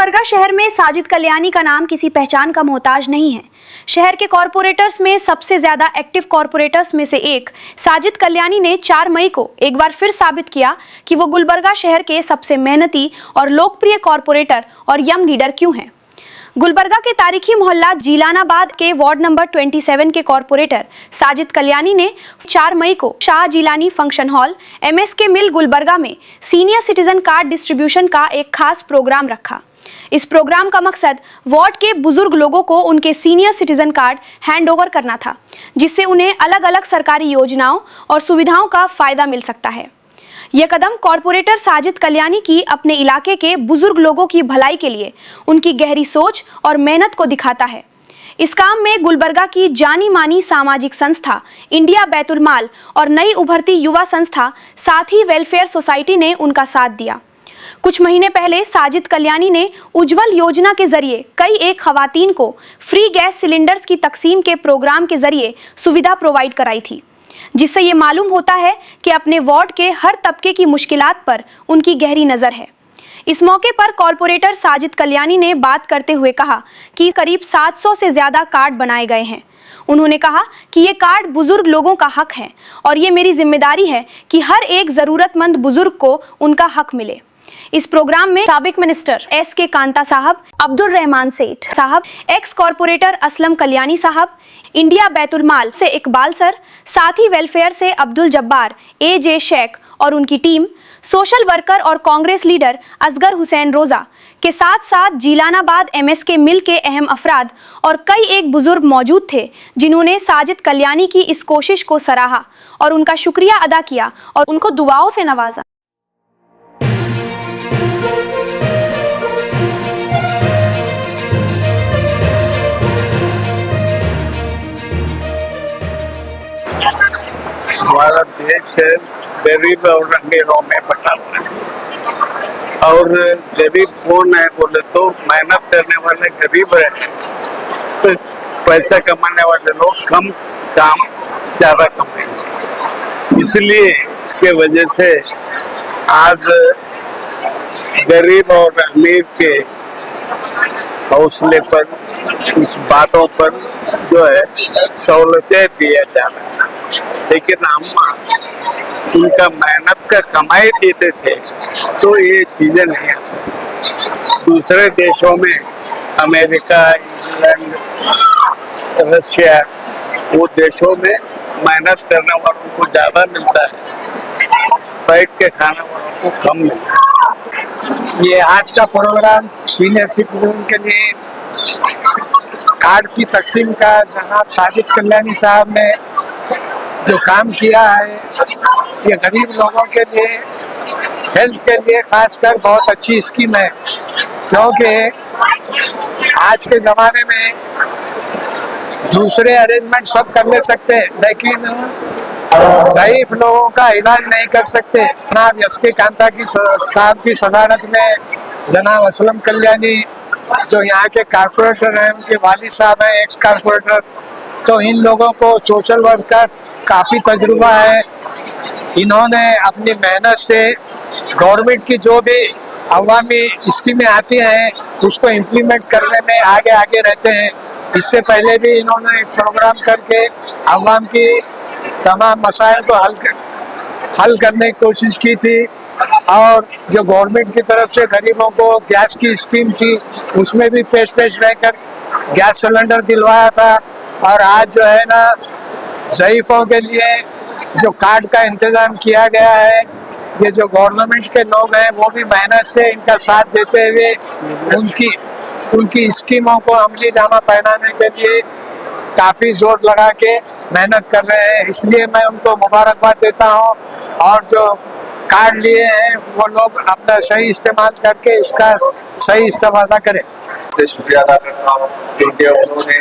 गुलबर्गा शहर में साजिद कल्याणी का नाम किसी पहचान का मोहताज नहीं है। शहर के कॉरपोरेटर्स में सबसे ज्यादा एक्टिव कॉरपोरेटर्स में से एक साजिद कल्याणी ने 4 मई को एक बार फिर साबित किया कि वो गुलबर्गा शहर के सबसे मेहनती और लोकप्रिय कॉरपोरेटर और यंग लीडर क्यों हैं। गुलबर्गा के तारीखी मोहल्ला जीलानाबाद के वार्ड नंबर 27 के कॉरपोरेटर साजिद कल्याणी ने 4 मई को Shah Jilani function hall MSK मिल गुलबर्गा में सीनियर सिटीजन कार्ड डिस्ट्रीब्यूशन का एक खास प्रोग्राम रखा। इस प्रोग्राम का मकसद वार्ड के बुजुर्ग लोगों को उनके senior citizen card hand over करना था, जिससे उन्हें अलग अलग सरकारी योजनाओं और सुविधाओं का फायदा मिल सकता है। यह कदम कॉरपोरेटर साजिद कल्याणी की अपने इलाके के बुजुर्ग लोगों की भलाई के लिए उनकी गहरी सोच और मेहनत को दिखाता है। इस काम में गुलबर्गा की जानी मानी सामाजिक संस्था इंडिया बैतुल माल और नई उभरती युवा संस्था साथी वेलफेयर सोसाइटी ने उनका साथ दिया। कुछ महीने पहले साजिद कल्याणी ने उज्जवल योजना के जरिए कई एक खवातीन को फ्री गैस सिलेंडर्स की तकसीम के प्रोग्राम के जरिए सुविधा प्रोवाइड कराई थी, जिससे ये मालूम होता है कि अपने वार्ड के हर तबके की मुश्किलात पर उनकी गहरी नज़र है। इस मौके पर कॉरपोरेटर साजिद कल्याणी ने बात करते हुए कहा कि करीब 700 से ज़्यादा कार्ड बनाए गए हैं। उन्होंने कहा कि ये कार्ड बुजुर्ग लोगों का हक है और ये मेरी जिम्मेदारी है कि हर एक ज़रूरतमंद बुजुर्ग को उनका हक मिले। इस प्रोग्राम में साबिक मिनिस्टर SK कांता साहब, अब्दुल रहमान सेठ साहब, एक्स कॉरपोरेटर असलम कल्याणी साहब, इंडिया बैतुल माल से इकबाल सर, साथी वेलफेयर से अब्दुल जब्बार AJ शेख और उनकी टीम, सोशल वर्कर और कांग्रेस लीडर असगर हुसैन रोजा के साथ साथ जीलानाबाद MSK मिल के अहम अफराद और कई एक बुजुर्ग मौजूद थे, जिन्होंने साजिद कल्याणी की इस कोशिश को सराहा और उनका शुक्रिया अदा किया और उनको दुआओं से नवाजा। हमारा देश गरीब और अमीरों में बटा हुआ है और गरीब कौन है बोले तो मेहनत करने वाले गरीब है, पैसा कमाने वाले लोग कम काम ज्यादा कमाएंगे। इसलिए के वजह से आज गरीब और अमीर के हौसले पर, उस बातों पर जो है सहूलतें दिया जा रहा है, लेकिन हम उनका मेहनत का कमाई देते थे तो ये चीजें नहीं आती। दूसरे देशों में अमेरिका, इंग्लैंड, रशिया, वो देशों में मेहनत करने वालों को ज्यादा मिलता है, बैठ के खाने वालों को कम मिलता है। ये आज का प्रोग्राम सीनियर सिटीजन के लिए कार्ड की तकसीम का जनाब साजिद कल्याणी साहब ने जो काम किया है, ये गरीब लोगों के लिए, हेल्थ के लिए खासकर बहुत अच्छी स्कीम है, क्योंकि आज के ज़माने में दूसरे अरेंजमेंट सब कर ले सकते हैं, लेकिन ज़ईफ लोगों का इलाज नहीं कर सकते। जनाब SK कांता की साहब की सदारत में जनाब असलम कल्याणी जो यहाँ के कारपोरेटर हैं, उनके वालिद साहब हैं एक्स कारपोरेटर, तो इन लोगों को सोशल वर्क का काफ़ी तजुर्बा है। इन्होंने अपनी मेहनत से गवर्नमेंट की जो भी अवामी स्कीमें आती हैं उसको इम्प्लीमेंट करने में आगे आगे रहते हैं। इससे पहले भी इन्होंने एक प्रोग्राम करके अवाम की तमाम मसाइल को हल करने की कोशिश की थी, और जो गवर्नमेंट की तरफ से गरीबों को गैस की स्कीम थी उसमें भी पेश रहकर गैस सिलेंडर दिलवाया था। और आज जो है ना, ज़ईफ़ों के लिए जो कार्ड का इंतज़ाम किया गया है, ये जो गवर्नमेंट के लोग हैं वो भी मेहनत से इनका साथ देते हुए उनकी स्कीमों को अमली जामा पहनाने के लिए काफ़ी जोर लगा के मेहनत कर रहे हैं। इसलिए मैं उनको मुबारकबाद देता हूँ, और जो कार्ड लिए हैं वो लोग अपना सही इस्तेमाल करके इसका सही इस्तेमाल करें। से शुक्रिया अदा करता हूँ क्योंकि उन्होंने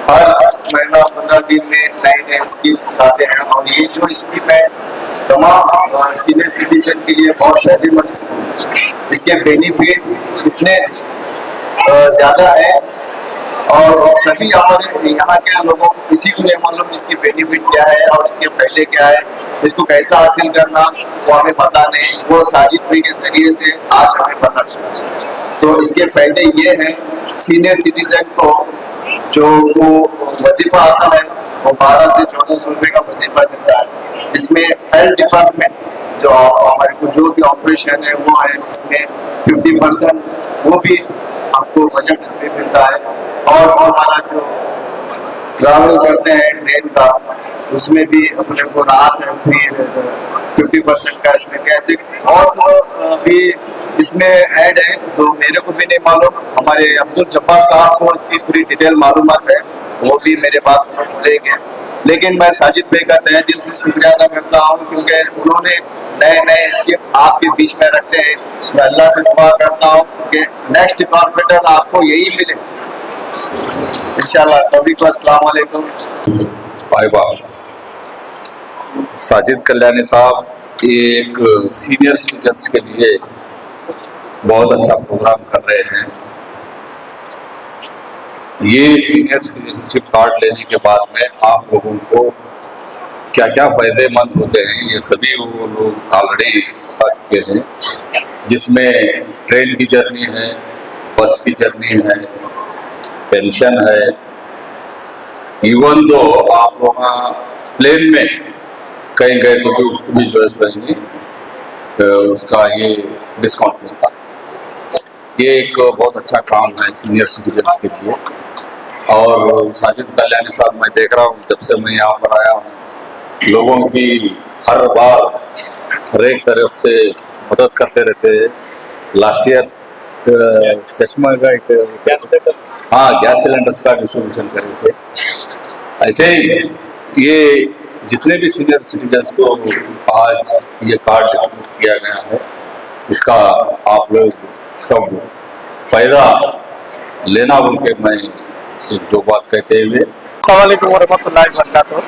हर महीना 15 दिन में नए स्कीम्स लाते हैं, और ये जो स्कीम है तमाम सीनियर सिटीजन के लिए बहुत फायदेमंद स्कीम है। इसके बेनिफिट इतने ज़्यादा है और सभी हमारे यहाँ के लोगों को किसी को नहीं मालूम इसके बेनिफिट क्या है और इसके फायदे क्या है, इसको कैसा हासिल करना वो हमें पता नहीं। वो साजिद भाई के जरिए से आज हमें पता चला। तो इसके फायदे ये हैं, सीनियर सिटीजन को जो वो वजीफा आता है वो 12 से 1400 रुपये का वजीफा मिलता है। इसमें हेल्थ डिपार्टमेंट जो हमारे को जो भी ऑपरेशन है वो है, इसमें 50% वो भी हमको बजट इसमें मिलता है। और हमारा जो ट्रैवल करते हैं ट्रेन का, उसमें भी अपने को राहत है, फ्री 50% कैश में कैसे। और तो भी इसमें ऐड है तो मेरे को भी नहीं मालूम, हमारे अब्दुल जब्बार साहब को इसकी पूरी डिटेल मालूमात है, वो भी मेरे बात में बोलेंगे। लेकिन मैं साजिद भाई का तहे दिल से शुक्रिया अदा करता हूँ, क्योंकि उन्होंने नए नए स्कीम आपके बीच में रखते हैं। मैं अल्लाह से दुआ करता हूँ कि नेक्स्ट कॉर्पोरेटर आपको यही मिले इंशाल्लाह। सभी को अस्सलाम वालेकुम। भाई बाप साजिद कल्याणी साहब एक सीनियर सिटीजन्स के लिए बहुत अच्छा प्रोग्राम कर रहे हैं। ये सीनियर सिटीजनशिप कार्ड लेने के बाद में आप लोगों को क्या क्या फायदेमंद होते हैं ये सभी वो लोग ऑलरेडी बता चुके हैं, जिसमें ट्रेन की जर्नी है, बस की जर्नी है, पेंशन है, इवन दो आप लोग प्लेन में कहीं गए तो भी उसको भी जो है उसका ये डिस्काउंट मिलता है। ये एक बहुत अच्छा काम है सीनियर सिटीजन्स के लिए। और साजिद कल्याणी साहब मैं देख रहा हूँ जब से मैं यहाँ पर आया हूँ, लोगों की हर बार हर एक तरफ से मदद करते रहते हैं। लास्ट ईयर चश्मा का एक गैस सिलेंडर्स का डिस्ट्रीब्यूशन कर रहे थे। ऐसे ही ये जितने भी सीनियर सिटीजन्स को आज ये कार्ड डिस्ट्रीब्यूट किया गया है, इसका आप लोग सब फायदा लेना बोल के मैं एक दो बात कहते हुए अस्सलाम वालेकुम वरहमतुल्लाहि वबरकातुहू।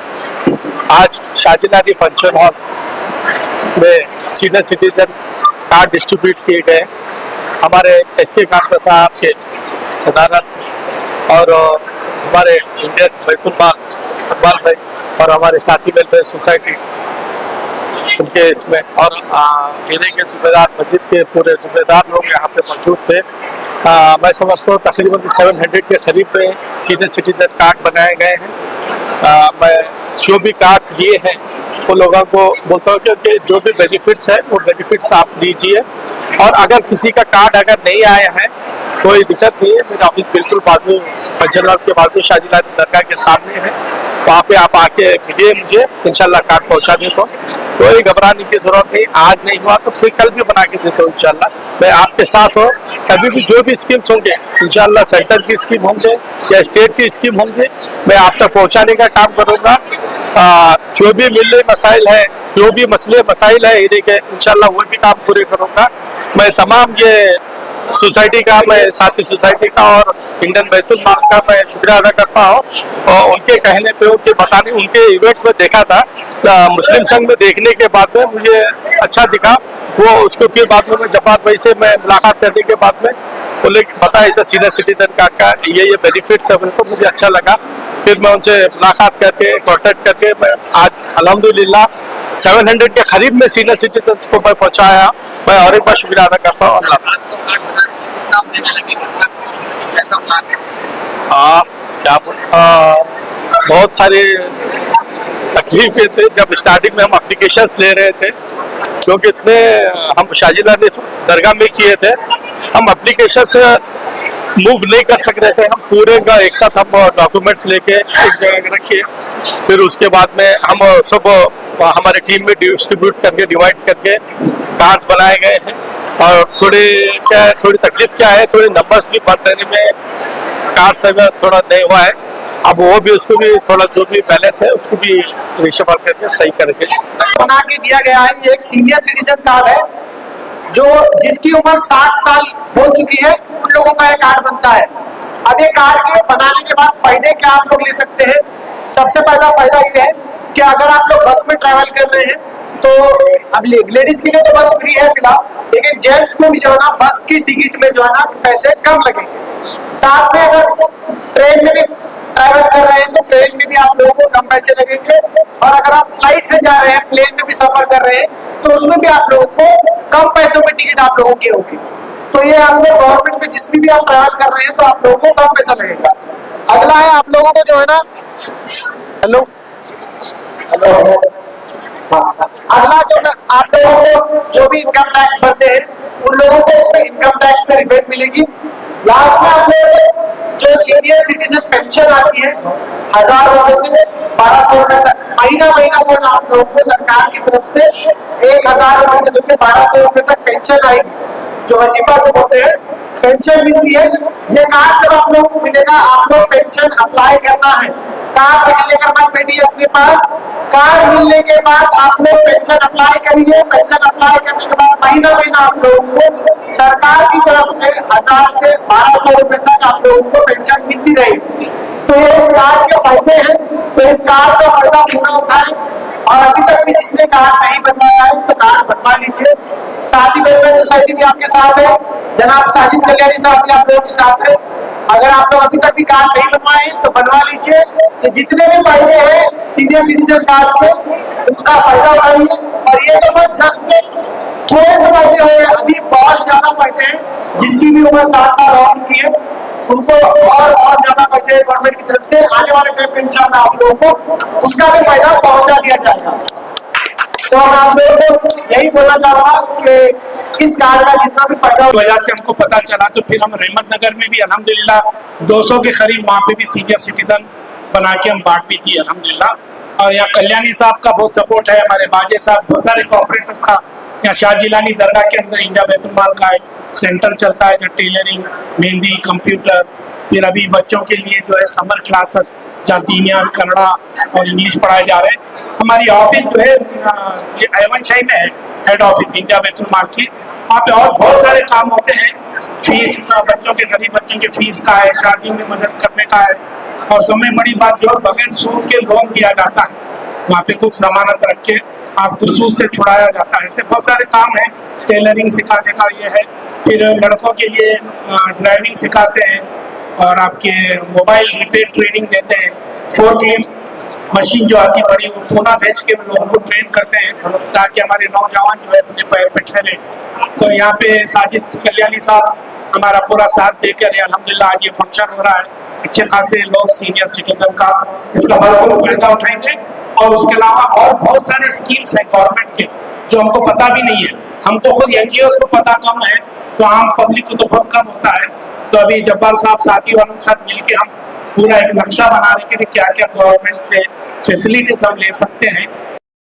आज शाजिलानी फंक्शन हॉल में सीनियर सिटीजन कार्ड डिस्ट्रीब्यूट किए गए। हमारे एसके खान साहब के सदारत और हमारे इंडियन बैतुल माल इकबाल भाई और हमारे साथी वेलफेयर सोसाइटी उनके इसमें और मेले के जुम्मेदार मस्जिद के पूरे जुम्मेदार लोग यहाँ पे मौजूद थे। मैं समझता हूँ तकरीबन 700 के करीब में सीनियर सिटीजन कार्ड बनाए गए हैं। मैं जो भी कार्ड्स लिए हैं वो लोगों को बोलता हूँ कि जो भी बेनिफिट्स है वो बेनिफिट्स आप लीजिए। और अगर किसी का कार्ड अगर नहीं आया है कोई दिक्कत नहीं है, मेरा ऑफिस बिल्कुल बाजू फजल के बाजू शाजिलानी दरगाह के सामने है, वहाँ पे आप आके मिलिए मुझे, इंशाल्लाह कार्ड पहुँचा देता हूँ। कोई घबराने की जरूरत नहीं, आज नहीं हुआ तो फिर कल भी बना के देता हूँ इंशाल्लाह। मैं आपके साथ हूँ, कभी भी जो भी स्कीम्स होंगे इंशाल्लाह सेंटर की स्कीम होंगे या स्टेट की स्कीम होंगे, मैं आप तक पहुँचाने का काम करूँगा। जो भी मिलने मसाइल है, जो भी मसले मसाइल है इन्हीं के इंशाल्लाह वो भी काम पूरे करूँगा। मैं तमाम ये सोसाइटी का, मैं साथी सोसाइटी का और इंडियन बैतुल माल का मैं शुक्रिया अदा करता हूँ। और उनके कहने पे, उनके बताने, उनके इवेंट में देखा था मुस्लिम संघ में, देखने के बाद में मुझे अच्छा दिखा वो। उसको फिर बाद में जब्बार भाई से मैं मुलाकात करने के बाद में बोले पता है ऐसा सीनियर सिटीजन कार्ड का ये बेनिफिट्स है, तो मुझे अच्छा लगा। फिर मैं उनसे मुलाकात करके कॉन्टेक्ट करके मैं आज अल्हम्दुलिल्लाह 700 के करीब में सीनियर सिटीजन्स को मैं पहुंचाया। मैं और एक बार शुक्रिया अदा करता हूँ। क्या बहुत सारी तकलीफें थे जब स्टार्टिंग में हम एप्लीकेशंस ले रहे थे, क्योंकि इतने हम शाजिलानी दरगाह में किए थे, हम एप्लीकेशन से मूव नहीं कर सक रहे थे। हम पूरे का एक साथ हम डॉक्यूमेंट्स लेके एक जगह रखे, फिर उसके बाद में हम सब हमारे टीम में डिस्ट्रीब्यूट करके डिवाइड करके कार्ड्स बनाए गए हैं। और थोड़ी तकलीफ क्या है, थोड़े नंबर्स भी बढ़ रहने में कार्ड्स अगर थोड़ा नहीं हुआ है, अब वो भी उसको भी थोड़ा जो भी बैलेंस है उसको भी रिशफल करके सही करके बना के दिया गया है। ये एक सीनियर सिटीजन कार्ड है, जो जिसकी उम्र 60 साल हो चुकी है उन लोगों का ये कार्ड बनता है। अब ये कार्ड के बनाने के बाद फायदे क्या आप लोग ले सकते हैं। सबसे पहला फायदा ये है कि अगर आप लोग बस में ट्रैवल कर रहे हैं तो अब लेडीज के लिए तो बस फ्री है फिलहाल, लेकिन जेंट्स को भी जो है ना बस की टिकट में जो है ना पैसे कम लगेंगे। साथ में अगर ट्रेन में भी ट्रैवल कर रहे हैं तो ट्रेन में भी आप लोगों को कम पैसे लगेंगे। और अगर आप फ्लाइट से जा रहे हैं, प्लेन में भी सफर कर रहे हैं तो उसमें भी आप लोगों को कम पैसों में टिकट आप लोगों की होगी। तो ये आप लोग गवर्नमेंट में जिसमें भी आप ट्रैवल कर रहे हैं तो आप लोगों को कम पैसा लगेगा। अगला है आप लोगों को जो है ना, हेलो हेलो, अगला जो आप लोगों को जो भी इनकम टैक्स भरते हैं उन लोगों को इसमें इनकम टैक्स में रिबेट मिलेगी। लास्ट में आप लोगों को जो सीनियर सिटीजन पेंशन आती है 1000 रुपए से 1200 रुपए तक महीना महीना वो आप लोगों को सरकार की तरफ से 1000 रुपए से लेकर 1200 रुपए तक पेंशन आएगी, जो वजीफा जो बोलते हैं पेंशन मिलती है। ये कार्ड जब आप लोगों को मिलेगा आप लोग पेंशन अप्लाई करना है। कार्ड लेकर मत बैठिए अपने पास, कार्ड मिलने के बाद आप लोग पेंशन अप्लाई करिए। पेंशन अप्लाई करने के बाद महीना महीना आप लोगों को सरकार की तरफ से 1000 से 1200 रुपए तक आप लोगों को पेंशन मिलती रहेगी। तो ये इस कार्ड के फायदे हैं, तो इस कार्ड का फायदा पूरा उठाएं। और अभी तक भी जिसने कार्ड नहीं बनवाया है तो कार्ड बनवा लीजिए। साथी वेलफेयर सोसाइटी भी आपके साथ है, जनाब साजिद कल्याणी साहब भी आप लोगों के साथ है। अगर आप लोग अभी तक भी कार्ड नहीं बनवाए तो बनवा लीजिए। तो जितने भी फायदे हैं सीनियर सिटीजन कार्ड के उसका फायदा उठाइए। और ये तो बस जस्ट थोड़े से फायदे हो गए, अभी बहुत ज्यादा फायदे हैं। जिसकी भी उम्र 60 साल हो चुकी है उनको और बहुत ज्यादा फायदे गवर्नमेंट की तरफ से आने वाले टाइम में इंशाल्लाह आप लोगों को उसका भी फायदा पहुंचा दिया जाएगा। तो मैं आप लोगों को यही बोलना चाहूंगा कि इस कार्ड का जितना भी फायदा वजह से हमको पता चला, तो फिर हम रहमत नगर में भी अल्हम्दुलिल्लाह 200 के करीब वहाँ पे भी सीनियर सिटीजन बना के हम बांट भी दिए अल्हम्दुलिल्लाह। और यहाँ कल्याणी साहब का बहुत सपोर्ट है, हमारे बाजे साहब, बहुत सारे कॉपरेटर्स का। यहाँ शाहजिलानी दरगाह के अंदर इंडिया बैतुल माल का एक सेंटर चलता है जो टेलरिंग, मेहंदी, कंप्यूटर, फिर अभी बच्चों के लिए जो है समर क्लासेस जहाँ दीनियात, कन्नड़ा और इंग्लिश पढ़ाए जा रहे हैं। हमारी ऑफिस जो है ये एवन शाही में है, हेड ऑफिस इंडिया बैतुल माल की। वहाँ पे और बहुत सारे काम होते हैं, फीस बच्चों के, गरीब बच्चों के फीस का है, शादी में मदद करने का है, और सबसे बड़ी बात जो बगैर सूद के लोन दिया जाता है। वहाँ पे कुछ जमानत रख के आपको सूद से छुड़ाया जाता है। ऐसे बहुत सारे काम हैं, टेलरिंग सिखाने का ये है, फिर लड़कों के लिए ड्राइविंग सिखाते हैं, और आपके मोबाइल रिपेयर ट्रेनिंग देते हैं। फोर्कलिफ्ट मशीन जो आती बड़ी वो पूना भेज के लोगों को ट्रेन करते हैं ताकि हमारे नौजवान जो है अपने पैर पे ठहरे। तो यहाँ पे साजिद कल्याणी साहब हमारा पूरा साथ देकर अल्हम्दुलिल्लाह आज ये फंक्शन हो रहा है। अच्छे खासे लोग सीनियर सिटीजन का इसका भरपूर फायदा उठाएंगे। और उसके अलावा और बहुत सारे स्कीम्स हैं गवर्नमेंट के जो हमको पता भी नहीं है। हमको खुद एनजीओ को पता कम है, तो आम पब्लिक को तो बहुत कम होता है। तो अभी जब्बार साहब साथी वालों के साथ मिलकर हम पूरा एक नक्शा बना रहे कि क्या क्या गवर्नमेंट से फैसिलिटीज हम ले सकते हैं